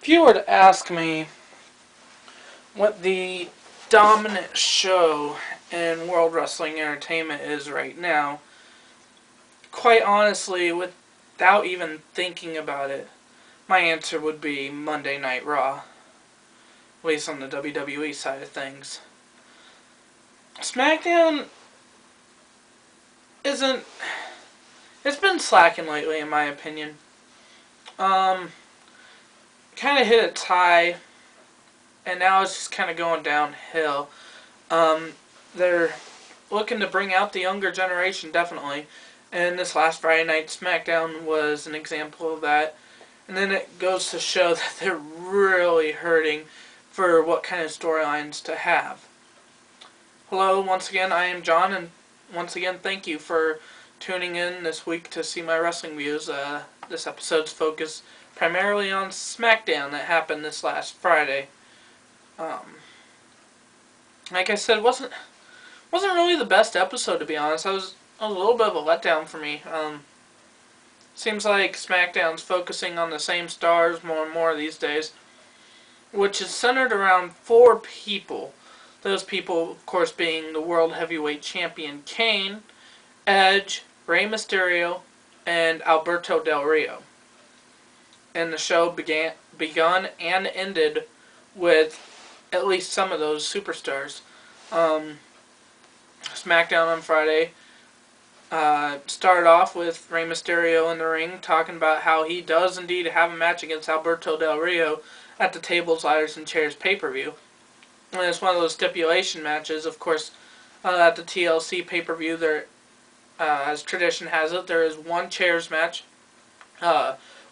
If you were to ask me what the dominant show in World Wrestling Entertainment is right now, quite honestly, without even thinking about it, my answer would be Monday Night Raw, at least on the WWE side of things. SmackDown isn't. It's been slacking lately, in my opinion. Um, Kind of hit its high, and now it's just kind of going downhill. Um, they're looking to bring out the younger generation, definitely. And this last Friday night SmackDown was an example of that. And then it goes to show that they're really hurting for what kind of storylines to have. Hello, once again, I am John, and once again, thank you for tuning in this week to see my wrestling views. This episode's focused primarily on SmackDown that happened this last Friday. Like I said, wasn't really the best episode, to be honest. It was a little bit of a letdown for me. Seems like SmackDown's focusing on the same stars more and more these days, which is centered around four people. Those people, of course, being the World Heavyweight Champion Kane, Edge, Rey Mysterio, and Alberto Del Rio. And the show begun and ended with at least some of those superstars. SmackDown on Friday started off with Rey Mysterio in the ring talking about how he does indeed have a match against Alberto Del Rio at the Tables, Ladders, and Chairs pay-per-view. And it's one of those stipulation matches. Of course, at the TLC pay-per-view, there, as tradition has it, there is one chairs match,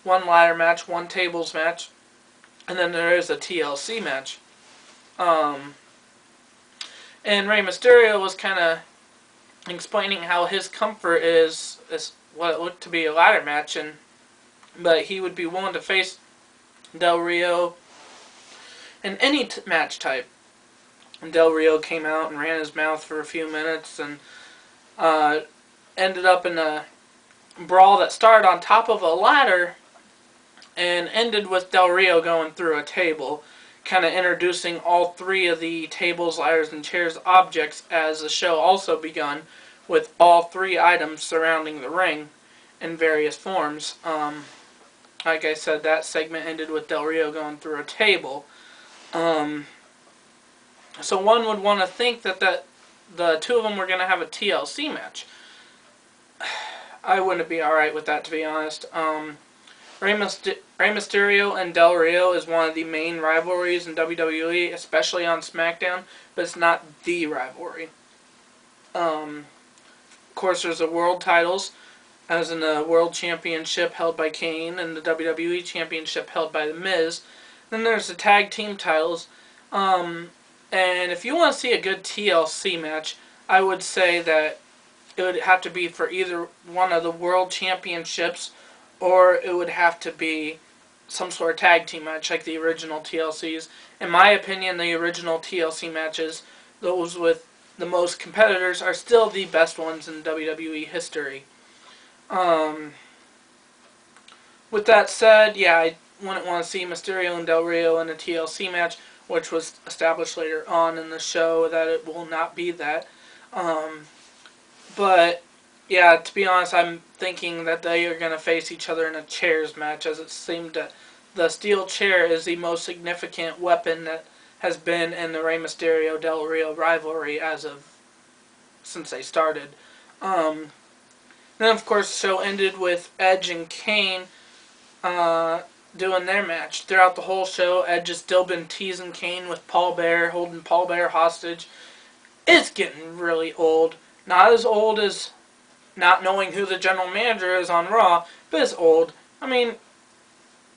one ladder match, one tables match, and then there is a TLC match. And Rey Mysterio was kind of explaining how his comfort is what it looked to be a ladder match, but he would be willing to face Del Rio in any match type. And Del Rio came out and ran his mouth for a few minutes and ended up in a brawl that started on top of a ladder and ended with Del Rio going through a table, kind of introducing all three of the tables, ladders, and chairs objects as the show also begun with all three items surrounding the ring in various forms. Like I said, that segment ended with Del Rio going through a table. So one would want to think that the two of them were going to have a TLC match. I wouldn't be alright with that, to be honest. Rey Mysterio and Del Rio is one of the main rivalries in WWE, especially on SmackDown, but it's not the rivalry. Of course, there's the world titles, as in the World Championship held by Kane and the WWE Championship held by The Miz. Then there's the Tag Team titles. And if you want to see a good TLC match, I would say that it would have to be for either one of the World Championships, or it would have to be some sort of tag team match like the original TLCs. In my opinion, the original TLC matches, those with the most competitors, are still the best ones in WWE history. With that said, yeah, I wouldn't want to see Mysterio and Del Rio in a TLC match, which was established later on in the show that it will not be that. But yeah, to be honest, I'm thinking that they are going to face each other in a chairs match, as it seemed that the steel chair is the most significant weapon that has been in the Rey Mysterio Del Rio rivalry since they started. Then of course the show ended with Edge and Kane doing their match. Throughout the whole show, Edge has still been teasing Kane with Paul Bear, holding Paul Bear hostage. It's getting really old. Not as old as not knowing who the general manager is on Raw, but it's old. I mean,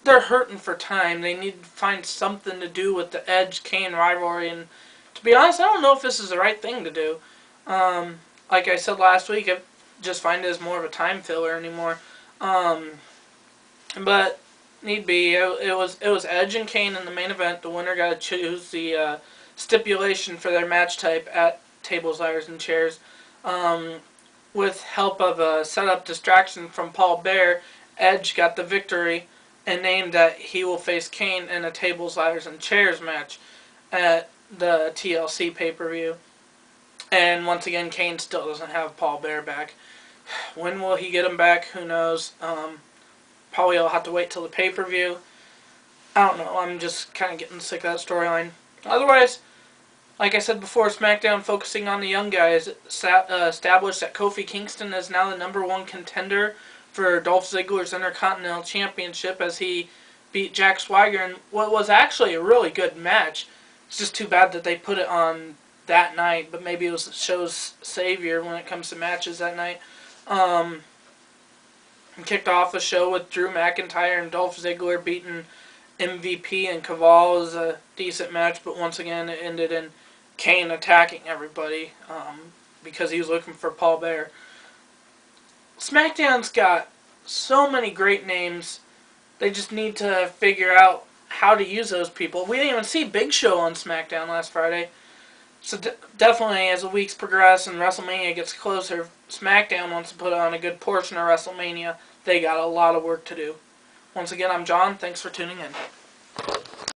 they're hurting for time. They need to find something to do with the Edge-Kane rivalry, and to be honest, I don't know if this is the right thing to do. Like I said last week, I just find it as more of a time filler anymore. But need be, it was Edge and Kane in the main event. The winner got to choose the stipulation for their match type at Tables, Ladders, and Chairs. With help of a setup distraction from Paul Bear, Edge got the victory and named that he will face Kane in a tables, ladders, and chairs match at the TLC pay-per-view. And once again, Kane still doesn't have Paul Bear back. When will he get him back? Who knows? Probably will have to wait till the pay-per-view. I don't know. I'm just kind of getting sick of that storyline. Otherwise, like I said before, SmackDown focusing on the young guys established that Kofi Kingston is now the #1 contender for Dolph Ziggler's Intercontinental Championship as he beat Jack Swagger in what was actually a really good match. It's just too bad that they put it on that night, but maybe it was the show's savior when it comes to matches that night. Kicked off the show with Drew McIntyre and Dolph Ziggler beating MVP and Caval. It was a decent match, but once again it ended in Kane attacking everybody because he was looking for Paul Bear. SmackDown's got so many great names. They just need to figure out how to use those people. We didn't even see Big Show on SmackDown last Friday. So definitely as the weeks progress and WrestleMania gets closer, SmackDown wants to put on a good portion of WrestleMania. They got a lot of work to do. Once again, I'm John. Thanks for tuning in.